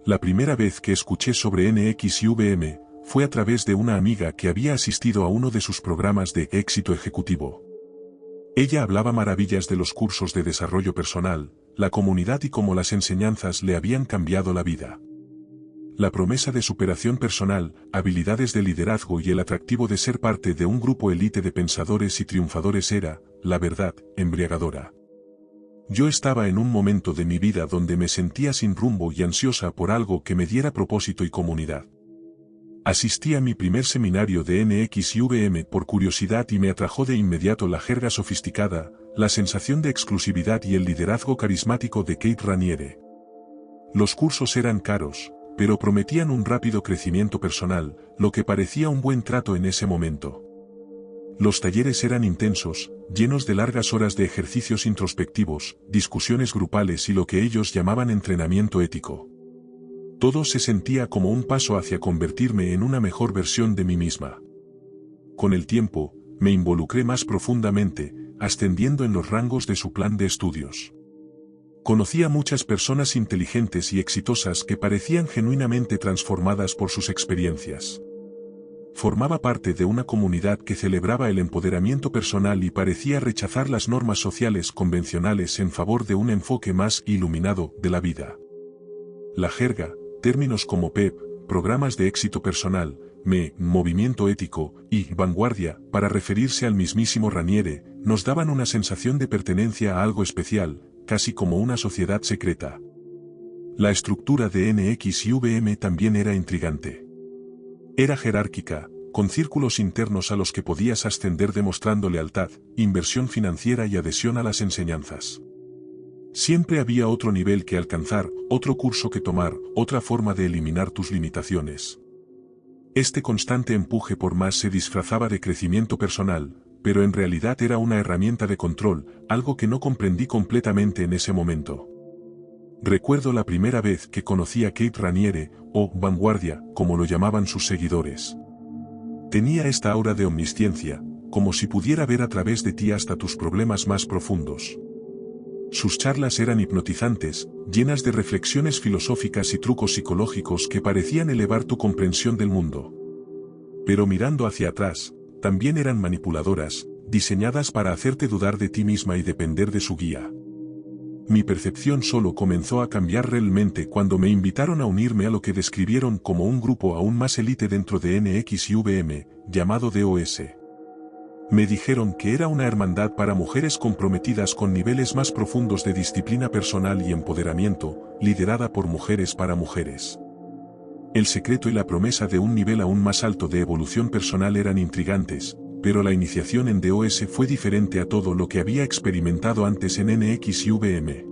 La primera vez que escuché sobre NXIVM fue a través de una amiga que había asistido a uno de sus programas de éxito ejecutivo. Ella hablaba maravillas de los cursos de desarrollo personal, la comunidad y cómo las enseñanzas le habían cambiado la vida. La promesa de superación personal, habilidades de liderazgo y el atractivo de ser parte de un grupo élite de pensadores y triunfadores era, la verdad, embriagadora. Yo estaba en un momento de mi vida donde me sentía sin rumbo y ansiosa por algo que me diera propósito y comunidad. Asistí a mi primer seminario de NXIVM por curiosidad y me atrajo de inmediato la jerga sofisticada, la sensación de exclusividad y el liderazgo carismático de Kate Raniere. Los cursos eran caros, pero prometían un rápido crecimiento personal, lo que parecía un buen trato en ese momento. Los talleres eran intensos, llenos de largas horas de ejercicios introspectivos, discusiones grupales y lo que ellos llamaban entrenamiento ético. Todo se sentía como un paso hacia convertirme en una mejor versión de mí misma. Con el tiempo, me involucré más profundamente, ascendiendo en los rangos de su plan de estudios. Conocí a muchas personas inteligentes y exitosas que parecían genuinamente transformadas por sus experiencias. Formaba parte de una comunidad que celebraba el empoderamiento personal y parecía rechazar las normas sociales convencionales en favor de un enfoque más iluminado de la vida. La jerga, términos como PEP, programas de éxito personal, movimiento ético, y vanguardia, para referirse al mismísimo Raniere, nos daban una sensación de pertenencia a algo especial, casi como una sociedad secreta. La estructura de NXIVM también era intrigante. Era jerárquica, con círculos internos a los que podías ascender demostrando lealtad, inversión financiera y adhesión a las enseñanzas. Siempre había otro nivel que alcanzar, otro curso que tomar, otra forma de eliminar tus limitaciones. Este constante empuje por más se disfrazaba de crecimiento personal, pero en realidad era una herramienta de control, algo que no comprendí completamente en ese momento. Recuerdo la primera vez que conocí a Kate Raniere, o vanguardia, como lo llamaban sus seguidores. Tenía esta aura de omnisciencia, como si pudiera ver a través de ti hasta tus problemas más profundos. Sus charlas eran hipnotizantes, llenas de reflexiones filosóficas y trucos psicológicos que parecían elevar tu comprensión del mundo. Pero mirando hacia atrás, también eran manipuladoras, diseñadas para hacerte dudar de ti misma y depender de su guía. Mi percepción solo comenzó a cambiar realmente cuando me invitaron a unirme a lo que describieron como un grupo aún más élite dentro de NXIVM, llamado DOS. Me dijeron que era una hermandad para mujeres comprometidas con niveles más profundos de disciplina personal y empoderamiento, liderada por mujeres para mujeres. El secreto y la promesa de un nivel aún más alto de evolución personal eran intrigantes, pero la iniciación en DOS fue diferente a todo lo que había experimentado antes en NXIVM.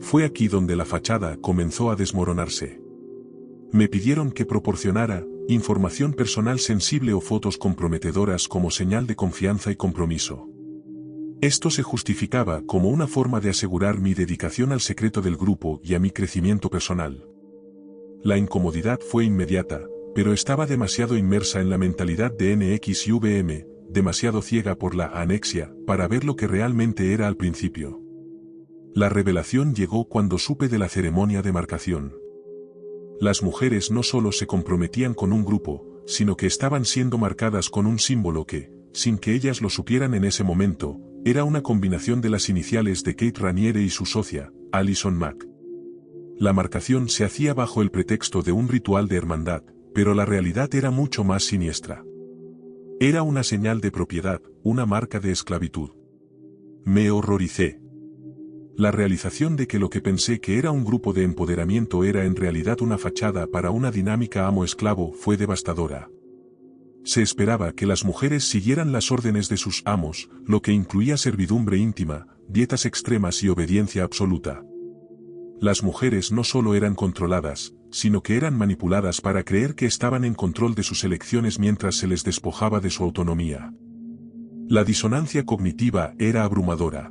Fue aquí donde la fachada comenzó a desmoronarse. Me pidieron que proporcionara información personal sensible o fotos comprometedoras como señal de confianza y compromiso. Esto se justificaba como una forma de asegurar mi dedicación al secreto del grupo y a mi crecimiento personal. La incomodidad fue inmediata, pero estaba demasiado inmersa en la mentalidad de NXIVM, demasiado ciega por la anexia, para ver lo que realmente era al principio. La revelación llegó cuando supe de la ceremonia de marcación. Las mujeres no solo se comprometían con un grupo, sino que estaban siendo marcadas con un símbolo que, sin que ellas lo supieran en ese momento, era una combinación de las iniciales de Kate Raniere y su socia, Alison Mack. La marcación se hacía bajo el pretexto de un ritual de hermandad, pero la realidad era mucho más siniestra. Era una señal de propiedad, una marca de esclavitud. Me horroricé. La realización de que lo que pensé que era un grupo de empoderamiento era en realidad una fachada para una dinámica amo-esclavo fue devastadora. Se esperaba que las mujeres siguieran las órdenes de sus amos, lo que incluía servidumbre íntima, dietas extremas y obediencia absoluta. Las mujeres no solo eran controladas, sino que eran manipuladas para creer que estaban en control de sus elecciones mientras se les despojaba de su autonomía. La disonancia cognitiva era abrumadora.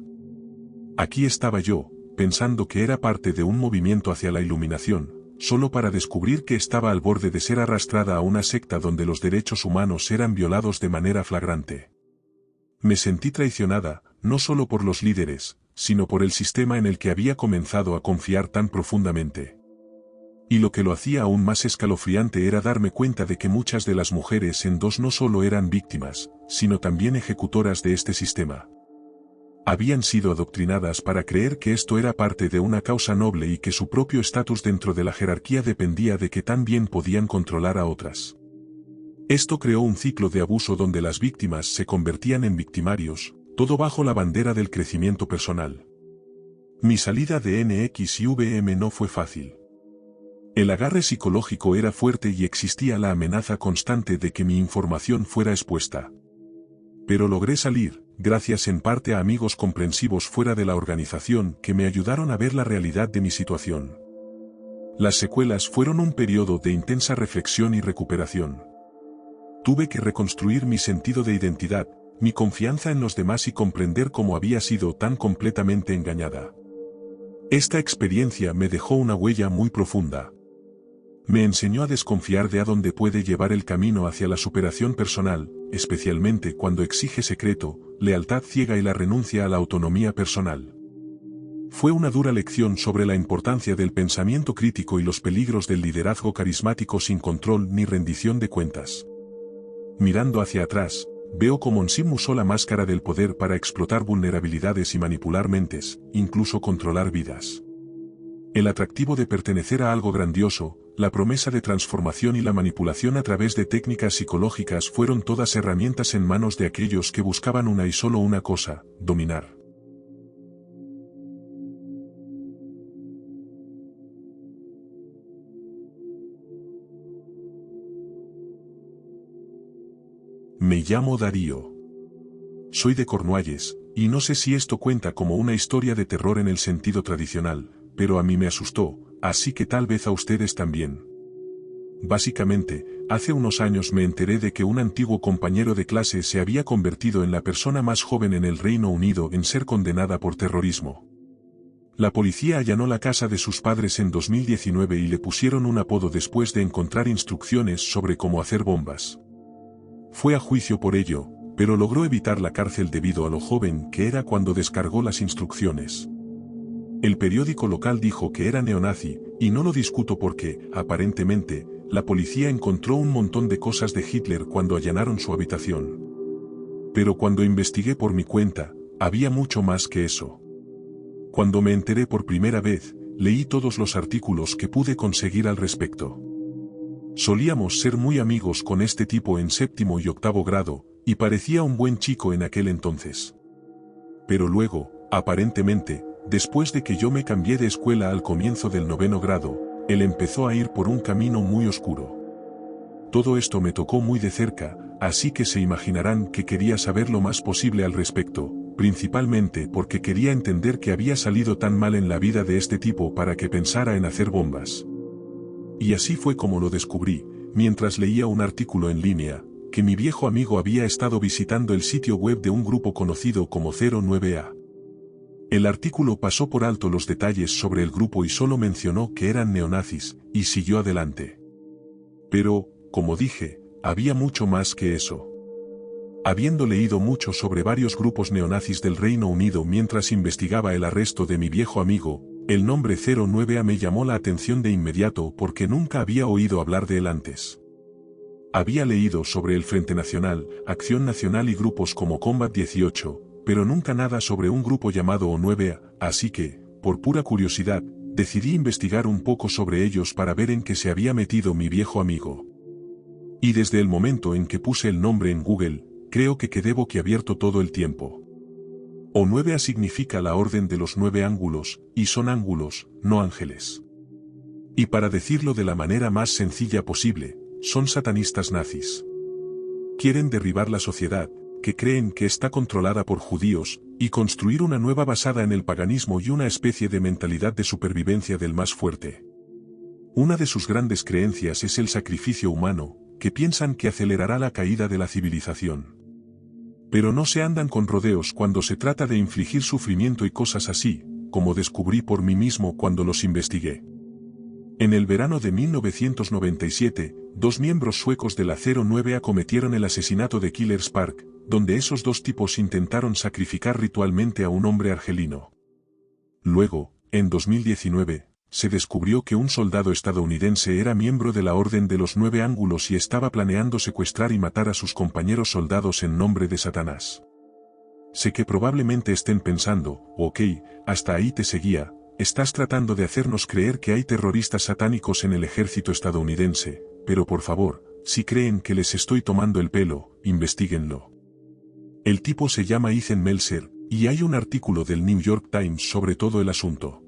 Aquí estaba yo, pensando que era parte de un movimiento hacia la iluminación, solo para descubrir que estaba al borde de ser arrastrada a una secta donde los derechos humanos eran violados de manera flagrante. Me sentí traicionada, no solo por los líderes, sino por el sistema en el que había comenzado a confiar tan profundamente. Y lo que lo hacía aún más escalofriante era darme cuenta de que muchas de las mujeres en dos no solo eran víctimas, sino también ejecutoras de este sistema. Habían sido adoctrinadas para creer que esto era parte de una causa noble y que su propio estatus dentro de la jerarquía dependía de que tan bien podían controlar a otras. Esto creó un ciclo de abuso donde las víctimas se convertían en victimarios, todo bajo la bandera del crecimiento personal. Mi salida de NXIVM no fue fácil. El agarre psicológico era fuerte y existía la amenaza constante de que mi información fuera expuesta. Pero logré salir, gracias en parte a amigos comprensivos fuera de la organización que me ayudaron a ver la realidad de mi situación. Las secuelas fueron un periodo de intensa reflexión y recuperación. Tuve que reconstruir mi sentido de identidad, mi confianza en los demás y comprender cómo había sido tan completamente engañada. Esta experiencia me dejó una huella muy profunda. Me enseñó a desconfiar de a dónde puede llevar el camino hacia la superación personal, especialmente cuando exige secreto, lealtad ciega y la renuncia a la autonomía personal. Fue una dura lección sobre la importancia del pensamiento crítico y los peligros del liderazgo carismático sin control ni rendición de cuentas. Mirando hacia atrás, veo cómo Onsim usó la máscara del poder para explotar vulnerabilidades y manipular mentes, incluso controlar vidas. El atractivo de pertenecer a algo grandioso, la promesa de transformación y la manipulación a través de técnicas psicológicas fueron todas herramientas en manos de aquellos que buscaban una y solo una cosa: dominar. Me llamo Darío. Soy de Cornualles, y no sé si esto cuenta como una historia de terror en el sentido tradicional, pero a mí me asustó, así que tal vez a ustedes también. Básicamente, hace unos años me enteré de que un antiguo compañero de clase se había convertido en la persona más joven en el Reino Unido en ser condenada por terrorismo. La policía allanó la casa de sus padres en 2019 y le pusieron un apodo después de encontrar instrucciones sobre cómo hacer bombas. Fue a juicio por ello, pero logró evitar la cárcel debido a lo joven que era cuando descargó las instrucciones. El periódico local dijo que era neonazi, y no lo discuto porque, aparentemente, la policía encontró un montón de cosas de Hitler cuando allanaron su habitación. Pero cuando investigué por mi cuenta, había mucho más que eso. Cuando me enteré por primera vez, leí todos los artículos que pude conseguir al respecto. Solíamos ser muy amigos con este tipo en 7º y 8º grado, y parecía un buen chico en aquel entonces. Pero luego, aparentemente, después de que yo me cambié de escuela al comienzo del 9º grado, él empezó a ir por un camino muy oscuro. Todo esto me tocó muy de cerca, así que se imaginarán que quería saber lo más posible al respecto, principalmente porque quería entender qué había salido tan mal en la vida de este tipo para que pensara en hacer bombas. Y así fue como lo descubrí, mientras leía un artículo en línea, que mi viejo amigo había estado visitando el sitio web de un grupo conocido como 09A. El artículo pasó por alto los detalles sobre el grupo y solo mencionó que eran neonazis, y siguió adelante. Pero, como dije, había mucho más que eso. Habiendo leído mucho sobre varios grupos neonazis del Reino Unido mientras investigaba el arresto de mi viejo amigo, el nombre 09A me llamó la atención de inmediato porque nunca había oído hablar de él antes. Había leído sobre el Frente Nacional, Acción Nacional y grupos como Combat 18, pero nunca nada sobre un grupo llamado O9A, así que, por pura curiosidad, decidí investigar un poco sobre ellos para ver en qué se había metido mi viejo amigo. Y desde el momento en que puse el nombre en Google, creo que quedé boquiabierto todo el tiempo. O9A significa la orden de los 9 ángulos, y son ángulos, no ángeles. Y para decirlo de la manera más sencilla posible, son satanistas nazis. Quieren derribar la sociedad, que creen que está controlada por judíos, y construir una nueva basada en el paganismo y una especie de mentalidad de supervivencia del más fuerte. Una de sus grandes creencias es el sacrificio humano, que piensan que acelerará la caída de la civilización. Pero no se andan con rodeos cuando se trata de infligir sufrimiento y cosas así, como descubrí por mí mismo cuando los investigué. En el verano de 1997, 2 miembros suecos de la 09A cometieron el asesinato de Killers Park, donde esos 2 tipos intentaron sacrificar ritualmente a un hombre argelino. Luego, en 2019, Se descubrió que un soldado estadounidense era miembro de la Orden de los Nueve Ángulos y estaba planeando secuestrar y matar a sus compañeros soldados en nombre de Satanás. Sé que probablemente estén pensando, ok, hasta ahí te seguía, estás tratando de hacernos creer que hay terroristas satánicos en el ejército estadounidense, pero por favor, si creen que les estoy tomando el pelo, investíguenlo. El tipo se llama Ethan Meltzer, y hay un artículo del New York Times sobre todo el asunto.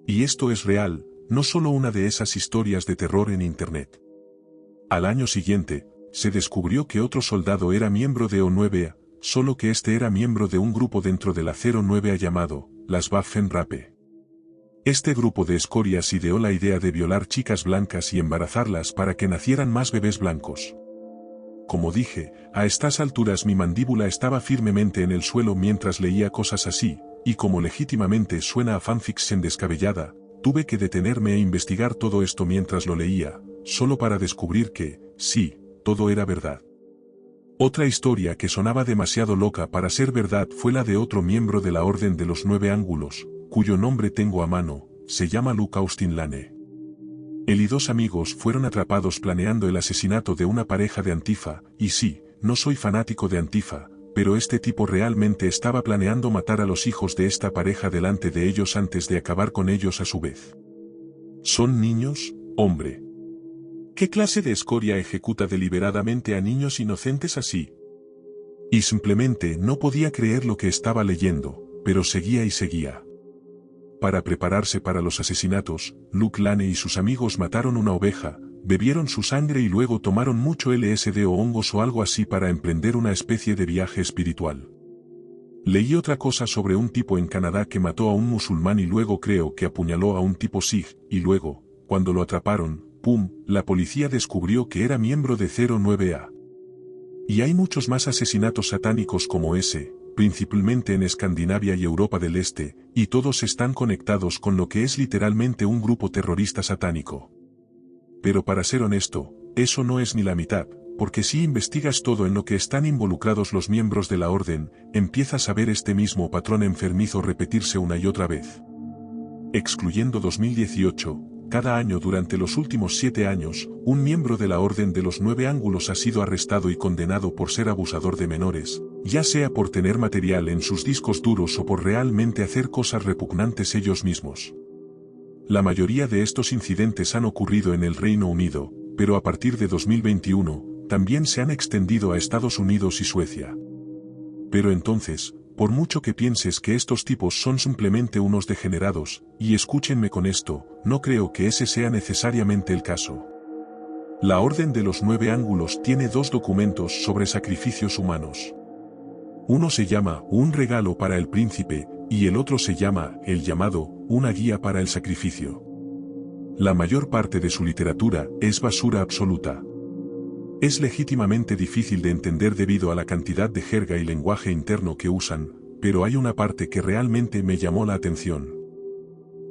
Y esto es real, no solo una de esas historias de terror en Internet. Al año siguiente, se descubrió que otro soldado era miembro de O9A, solo que este era miembro de un grupo dentro de la 09A llamado, las Waffenrappe. Este grupo de escorias ideó la idea de violar chicas blancas y embarazarlas para que nacieran más bebés blancos. Como dije, a estas alturas mi mandíbula estaba firmemente en el suelo mientras leía cosas así, y como legítimamente suena a fanfiction descabellada, tuve que detenerme e investigar todo esto mientras lo leía, solo para descubrir que, sí, todo era verdad. Otra historia que sonaba demasiado loca para ser verdad fue la de otro miembro de la Orden de los Nueve Ángulos, cuyo nombre tengo a mano, se llama Luke Austin Lane. Él y dos amigos fueron atrapados planeando el asesinato de una pareja de Antifa, y sí, no soy fanático de Antifa, pero este tipo realmente estaba planeando matar a los hijos de esta pareja delante de ellos antes de acabar con ellos a su vez. ¿Son niños, hombre? ¿Qué clase de escoria ejecuta deliberadamente a niños inocentes así? Y simplemente no podía creer lo que estaba leyendo, pero seguía y seguía. Para prepararse para los asesinatos, Luke Lane y sus amigos mataron una oveja, bebieron su sangre y luego tomaron mucho LSD o hongos o algo así para emprender una especie de viaje espiritual. Leí otra cosa sobre un tipo en Canadá que mató a un musulmán y luego creo que apuñaló a un tipo sikh, y luego, cuando lo atraparon, ¡pum!, la policía descubrió que era miembro de 09A. Y hay muchos más asesinatos satánicos como ese, principalmente en Escandinavia y Europa del Este, y todos están conectados con lo que es literalmente un grupo terrorista satánico. Pero para ser honesto, eso no es ni la mitad, porque si investigas todo en lo que están involucrados los miembros de la orden, empiezas a ver este mismo patrón enfermizo repetirse una y otra vez. Excluyendo 2018, cada año durante los últimos 7 años, un miembro de la Orden de los Nueve Ángulos ha sido arrestado y condenado por ser abusador de menores, ya sea por tener material en sus discos duros o por realmente hacer cosas repugnantes ellos mismos. La mayoría de estos incidentes han ocurrido en el Reino Unido, pero a partir de 2021, también se han extendido a Estados Unidos y Suecia. Pero entonces, por mucho que pienses que estos tipos son simplemente unos degenerados, y escúchenme con esto, no creo que ese sea necesariamente el caso. La Orden de los Nueve Ángulos tiene 2 documentos sobre sacrificios humanos. Uno se llama Un regalo para el príncipe, y el otro se llama El llamado, una guía para el sacrificio. La mayor parte de su literatura es basura absoluta. Es legítimamente difícil de entender debido a la cantidad de jerga y lenguaje interno que usan, pero hay una parte que realmente me llamó la atención.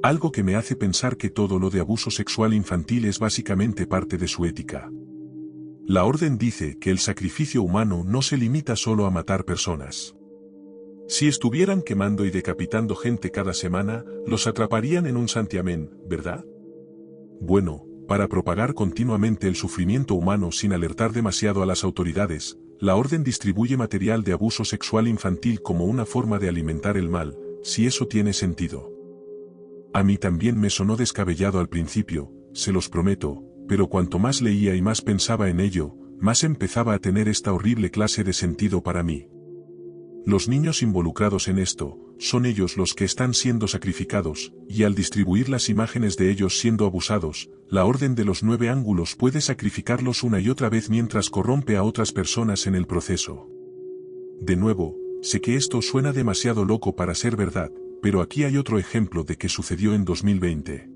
Algo que me hace pensar que todo lo de abuso sexual infantil es básicamente parte de su ética. La orden dice que el sacrificio humano no se limita solo a matar personas. Si estuvieran quemando y decapitando gente cada semana, los atraparían en un santiamén, ¿verdad? Bueno, para propagar continuamente el sufrimiento humano sin alertar demasiado a las autoridades, la orden distribuye material de abuso sexual infantil como una forma de alimentar el mal, si eso tiene sentido. A mí también me sonó descabellado al principio, se los prometo, pero cuanto más leía y más pensaba en ello, más empezaba a tener esta horrible clase de sentido para mí. Los niños involucrados en esto, son ellos los que están siendo sacrificados, y al distribuir las imágenes de ellos siendo abusados, la Orden de los Nueve Ángulos puede sacrificarlos una y otra vez mientras corrompe a otras personas en el proceso. De nuevo, sé que esto suena demasiado loco para ser verdad, pero aquí hay otro ejemplo de que sucedió en 2020.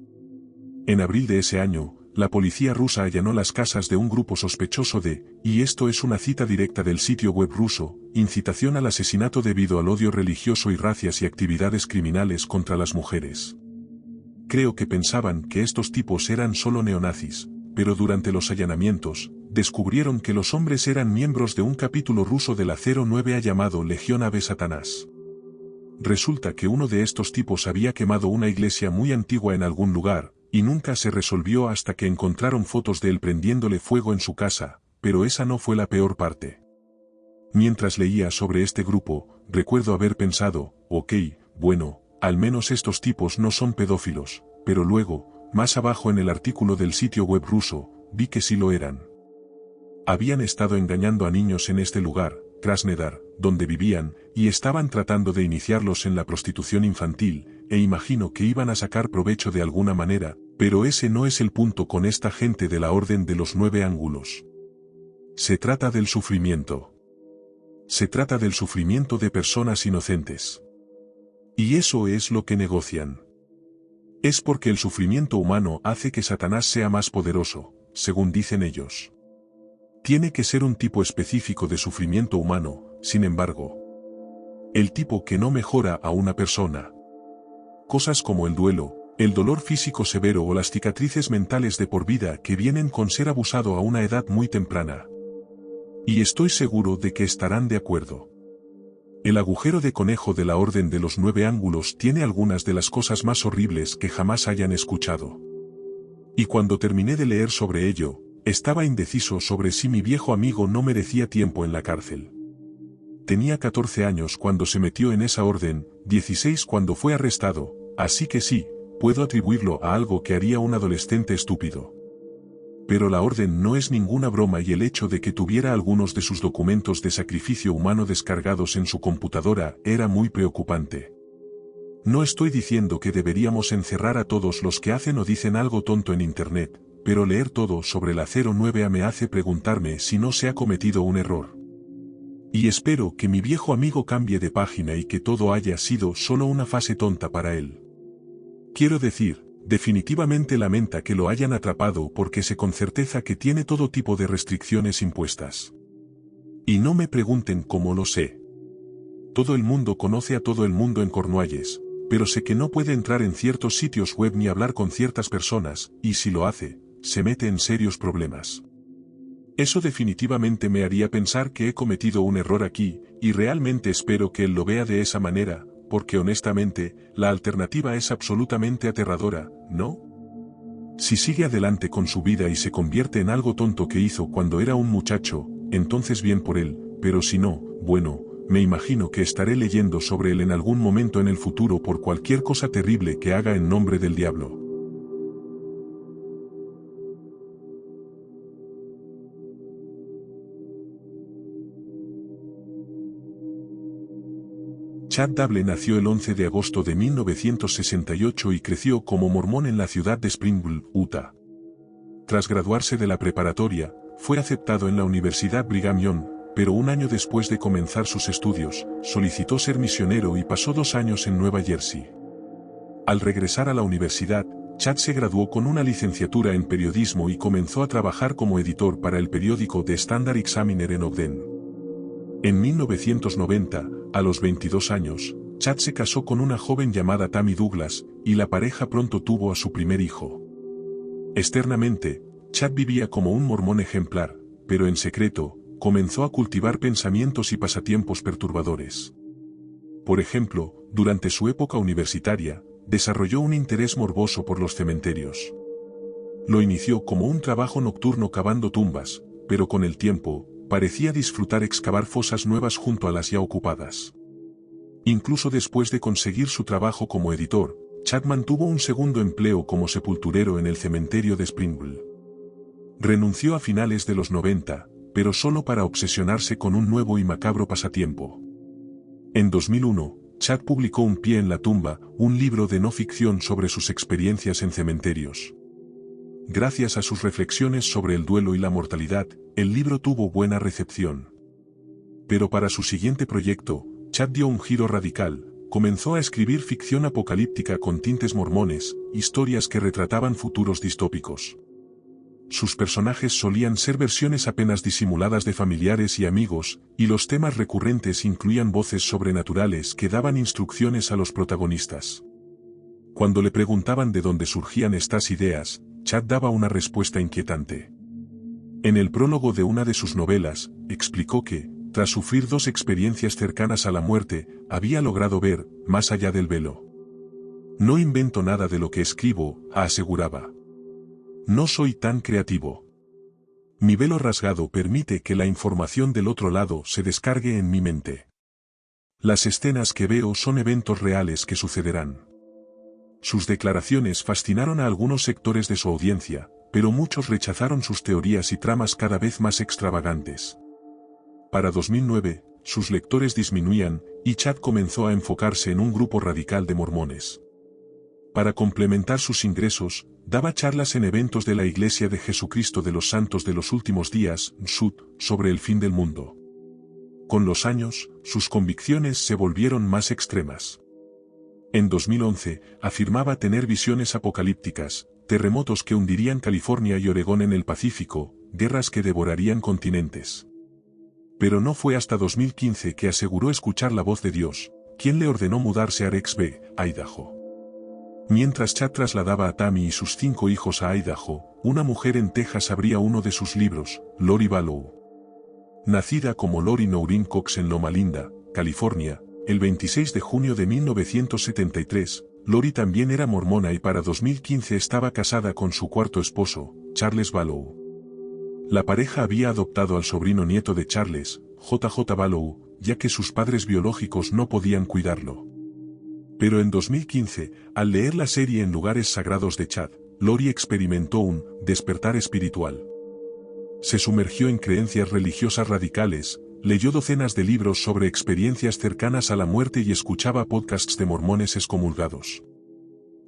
En abril de ese año, la policía rusa allanó las casas de un grupo sospechoso de, y esto es una cita directa del sitio web ruso, incitación al asesinato debido al odio religioso y racias y actividades criminales contra las mujeres. Creo que pensaban que estos tipos eran solo neonazis, pero durante los allanamientos, descubrieron que los hombres eran miembros de un capítulo ruso de la 09A llamado Legión Ave Satanás. resulta que uno de estos tipos había quemado una iglesia muy antigua en algún lugar, y nunca se resolvió hasta que encontraron fotos de él prendiéndole fuego en su casa, pero esa no fue la peor parte. Mientras leía sobre este grupo, recuerdo haber pensado, ok, bueno, al menos estos tipos no son pedófilos, pero luego, más abajo en el artículo del sitio web ruso, vi que sí lo eran. Habían estado engañando a niños en este lugar, Krasnodar, donde vivían, y estaban tratando de iniciarlos en la prostitución infantil, e imagino que iban a sacar provecho de alguna manera, pero ese no es el punto con esta gente de la Orden de los 9 ángulos. Se trata del sufrimiento. Se trata del sufrimiento de personas inocentes. Y eso es lo que negocian. Es porque el sufrimiento humano hace que Satanás sea más poderoso, según dicen ellos. Tiene que ser un tipo específico de sufrimiento humano, sin embargo. El tipo que no mejora a una persona. Cosas como el duelo, el dolor físico severo o las cicatrices mentales de por vida que vienen con ser abusado a una edad muy temprana. Y estoy seguro de que estarán de acuerdo. El agujero de conejo de la Orden de los 9 ángulos tiene algunas de las cosas más horribles que jamás hayan escuchado. Y cuando terminé de leer sobre ello, estaba indeciso sobre si mi viejo amigo no merecía tiempo en la cárcel. Tenía 14 años cuando se metió en esa orden, 16 cuando fue arrestado, así que sí, puedo atribuirlo a algo que haría un adolescente estúpido. Pero la orden no es ninguna broma y el hecho de que tuviera algunos de sus documentos de sacrificio humano descargados en su computadora era muy preocupante. No estoy diciendo que deberíamos encerrar a todos los que hacen o dicen algo tonto en Internet, pero leer todo sobre la 09A me hace preguntarme si no se ha cometido un error. Y espero que mi viejo amigo cambie de página y que todo haya sido solo una fase tonta para él. Quiero decir, definitivamente lamenta que lo hayan atrapado porque sé con certeza que tiene todo tipo de restricciones impuestas. Y no me pregunten cómo lo sé. Todo el mundo conoce a todo el mundo en Cornualles, pero sé que no puede entrar en ciertos sitios web ni hablar con ciertas personas, y si lo hace, se mete en serios problemas. Eso definitivamente me haría pensar que he cometido un error aquí, y realmente espero que él lo vea de esa manera, porque honestamente, la alternativa es absolutamente aterradora, ¿no? Si sigue adelante con su vida y se convierte en algo tonto que hizo cuando era un muchacho, entonces bien por él, pero si no, bueno, me imagino que estaré leyendo sobre él en algún momento en el futuro por cualquier cosa terrible que haga en nombre del diablo. Chad Dable nació el 11 de agosto de 1968 y creció como mormón en la ciudad de Springville, Utah. Tras graduarse de la preparatoria, fue aceptado en la Universidad Brigham Young, pero un año después de comenzar sus estudios, solicitó ser misionero y pasó 2 años en Nueva Jersey. Al regresar a la universidad, Chad se graduó con una licenciatura en periodismo y comenzó a trabajar como editor para el periódico The Standard Examiner en Ogden. En 1990, a los 22 años, Chad se casó con una joven llamada Tammy Douglas, y la pareja pronto tuvo a su primer hijo. Externamente, Chad vivía como un mormón ejemplar, pero en secreto, comenzó a cultivar pensamientos y pasatiempos perturbadores. Por ejemplo, durante su época universitaria, desarrolló un interés morboso por los cementerios. Lo inició como un trabajo nocturno cavando tumbas, pero con el tiempo, parecía disfrutar excavar fosas nuevas junto a las ya ocupadas. Incluso después de conseguir su trabajo como editor, Chad mantuvo un segundo empleo como sepulturero en el cementerio de Springville. Renunció a finales de los 90, pero solo para obsesionarse con un nuevo y macabro pasatiempo. En 2001, Chad publicó Un pie en la tumba, un libro de no ficción sobre sus experiencias en cementerios. Gracias a sus reflexiones sobre el duelo y la mortalidad, el libro tuvo buena recepción. Pero para su siguiente proyecto, Chad dio un giro radical, comenzó a escribir ficción apocalíptica con tintes mormones, historias que retrataban futuros distópicos. Sus personajes solían ser versiones apenas disimuladas de familiares y amigos, y los temas recurrentes incluían voces sobrenaturales que daban instrucciones a los protagonistas. Cuando le preguntaban de dónde surgían estas ideas, Chad daba una respuesta inquietante. En el prólogo de una de sus novelas, explicó que, tras sufrir 2 experiencias cercanas a la muerte, había logrado ver, más allá del velo. No invento nada de lo que escribo, aseguraba. No soy tan creativo. Mi velo rasgado permite que la información del otro lado se descargue en mi mente. Las escenas que veo son eventos reales que sucederán. Sus declaraciones fascinaron a algunos sectores de su audiencia, pero muchos rechazaron sus teorías y tramas cada vez más extravagantes. Para 2009, sus lectores disminuían, y Chad comenzó a enfocarse en un grupo radical de mormones. Para complementar sus ingresos, daba charlas en eventos de la Iglesia de Jesucristo de los Santos de los Últimos Días, SUD, sobre el fin del mundo. Con los años, sus convicciones se volvieron más extremas. En 2011, afirmaba tener visiones apocalípticas, terremotos que hundirían California y Oregón en el Pacífico, guerras que devorarían continentes. Pero no fue hasta 2015 que aseguró escuchar la voz de Dios, quien le ordenó mudarse a Rexby, Idaho. Mientras Chad trasladaba a Tammy y sus 5 hijos a Idaho, una mujer en Texas abría uno de sus libros, Lori Vallow. Nacida como Lori Noreen Cox en Loma Linda, California, el 26 de junio de 1973, Lori también era mormona y para 2015 estaba casada con su 4º esposo, Charles Vallow. La pareja había adoptado al sobrino nieto de Charles, J.J. Vallow, ya que sus padres biológicos no podían cuidarlo. Pero en 2015, al leer la serie En lugares sagrados de Chad, Lori experimentó un despertar espiritual. Se sumergió en creencias religiosas radicales, leyó docenas de libros sobre experiencias cercanas a la muerte y escuchaba podcasts de mormones excomulgados.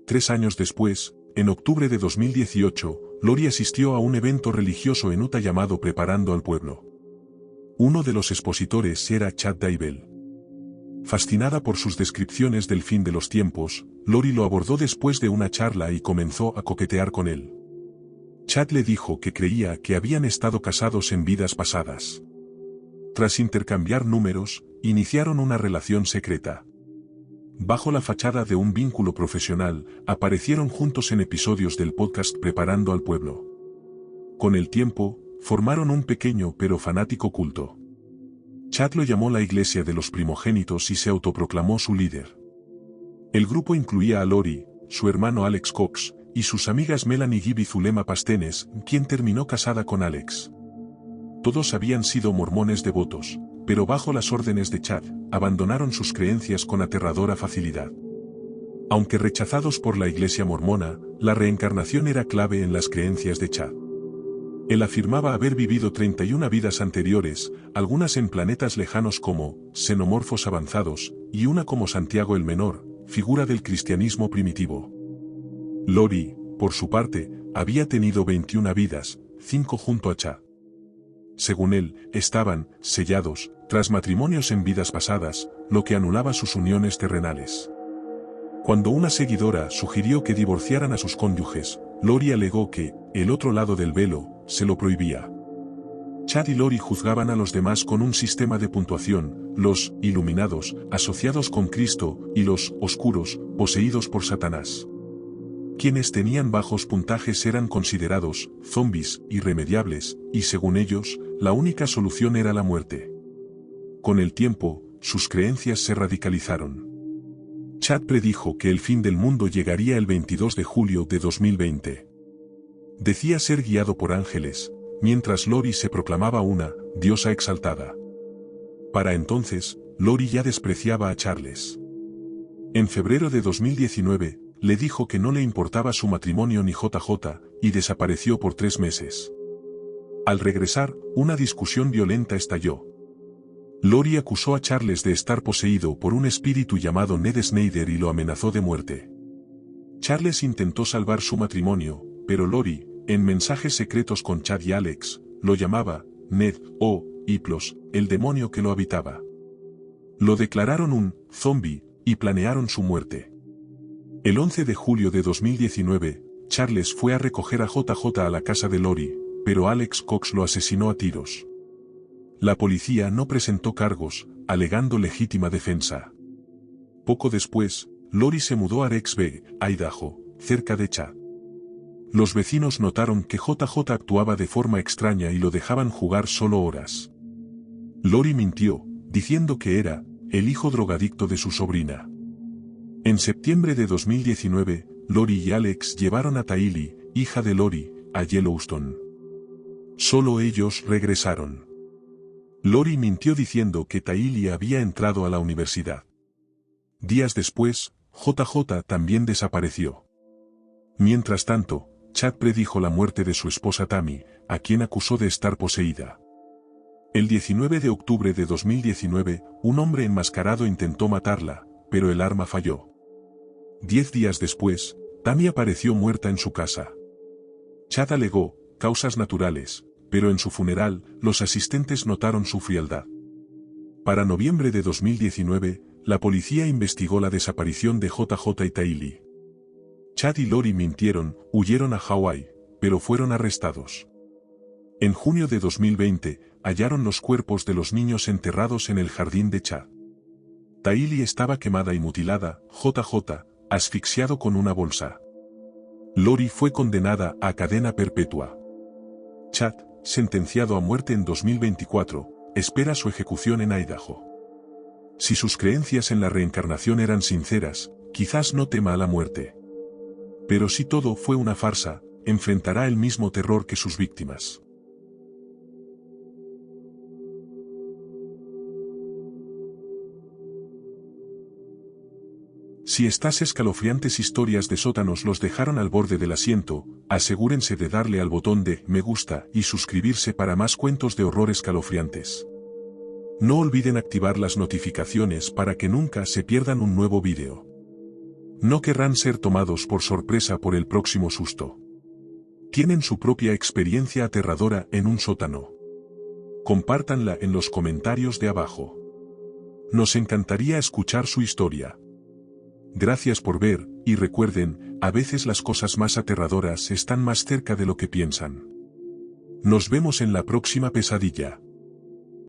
3 años después, en octubre de 2018, Lori asistió a un evento religioso en Utah llamado Preparando al Pueblo. Uno de los expositores era Chad Daybell. Fascinada por sus descripciones del fin de los tiempos, Lori lo abordó después de una charla y comenzó a coquetear con él. Chad le dijo que creía que habían estado casados en vidas pasadas. Tras intercambiar números, iniciaron una relación secreta. Bajo la fachada de un vínculo profesional, aparecieron juntos en episodios del podcast Preparando al Pueblo. Con el tiempo, formaron un pequeño pero fanático culto. Chad lo llamó la Iglesia de los Primogénitos y se autoproclamó su líder. El grupo incluía a Lori, su hermano Alex Cox, y sus amigas Melanie Gibb y Zulema Pastenes, quien terminó casada con Alex. Todos habían sido mormones devotos, pero bajo las órdenes de Chad, abandonaron sus creencias con aterradora facilidad. Aunque rechazados por la Iglesia mormona, la reencarnación era clave en las creencias de Chad. Él afirmaba haber vivido 31 vidas anteriores, algunas en planetas lejanos como xenomorfos avanzados, y una como Santiago el Menor, figura del cristianismo primitivo. Lori, por su parte, había tenido 21 vidas, 5 junto a Chad. Según él, estaban sellados, tras matrimonios en vidas pasadas, lo que anulaba sus uniones terrenales. Cuando una seguidora sugirió que divorciaran a sus cónyuges, Lori alegó que, el otro lado del velo, se lo prohibía. Chad y Lori juzgaban a los demás con un sistema de puntuación, los iluminados, asociados con Cristo, y los oscuros, poseídos por Satanás. Quienes tenían bajos puntajes eran considerados zombies irremediables, y según ellos, la única solución era la muerte. Con el tiempo, sus creencias se radicalizaron. Chad predijo que el fin del mundo llegaría el 22 de julio de 2020. Decía ser guiado por ángeles, mientras Lori se proclamaba una diosa exaltada. Para entonces, Lori ya despreciaba a Charles. En febrero de 2019, le dijo que no le importaba su matrimonio ni JJ, y desapareció por 3 meses. Al regresar, una discusión violenta estalló. Lori acusó a Charles de estar poseído por un espíritu llamado Ned Snyder y lo amenazó de muerte. Charles intentó salvar su matrimonio, pero Lori, en mensajes secretos con Chad y Alex, lo llamaba Ned o Hiplos, el demonio que lo habitaba. Lo declararon un zombie, y planearon su muerte. El 11 de julio de 2019, Charles fue a recoger a JJ a la casa de Lori, pero Alex Cox lo asesinó a tiros. La policía no presentó cargos, alegando legítima defensa. Poco después, Lori se mudó a Rexby, Idaho, cerca de Chad. Los vecinos notaron que JJ actuaba de forma extraña y lo dejaban jugar solo horas. Lori mintió, diciendo que era el hijo drogadicto de su sobrina. En septiembre de 2019, Lori y Alex llevaron a Tylee, hija de Lori, a Yellowstone. Solo ellos regresaron. Lori mintió diciendo que Tylee había entrado a la universidad. Días después, JJ también desapareció. Mientras tanto, Chad predijo la muerte de su esposa Tammy, a quien acusó de estar poseída. El 19 de octubre de 2019, un hombre enmascarado intentó matarla, pero el arma falló. 10 días después, Tammy apareció muerta en su casa. Chad alegó causas naturales, pero en su funeral, los asistentes notaron su frialdad. Para noviembre de 2019, la policía investigó la desaparición de JJ y Tylee. Chad y Lori mintieron, huyeron a Hawái, pero fueron arrestados. En junio de 2020, hallaron los cuerpos de los niños enterrados en el jardín de Chad. Tylee estaba quemada y mutilada, JJ, asfixiado con una bolsa. Lori fue condenada a cadena perpetua. Chad, sentenciado a muerte en 2024, espera su ejecución en Idaho. Si sus creencias en la reencarnación eran sinceras, quizás no tema a la muerte. Pero si todo fue una farsa, enfrentará el mismo terror que sus víctimas. Si estas escalofriantes historias de sótanos los dejaron al borde del asiento, asegúrense de darle al botón de me gusta y suscribirse para más cuentos de horror escalofriantes. No olviden activar las notificaciones para que nunca se pierdan un nuevo vídeo. No querrán ser tomados por sorpresa por el próximo susto. Tienen su propia experiencia aterradora en un sótano. Compártanla en los comentarios de abajo. Nos encantaría escuchar su historia. Gracias por ver, y recuerden, a veces las cosas más aterradoras están más cerca de lo que piensan. Nos vemos en la próxima pesadilla.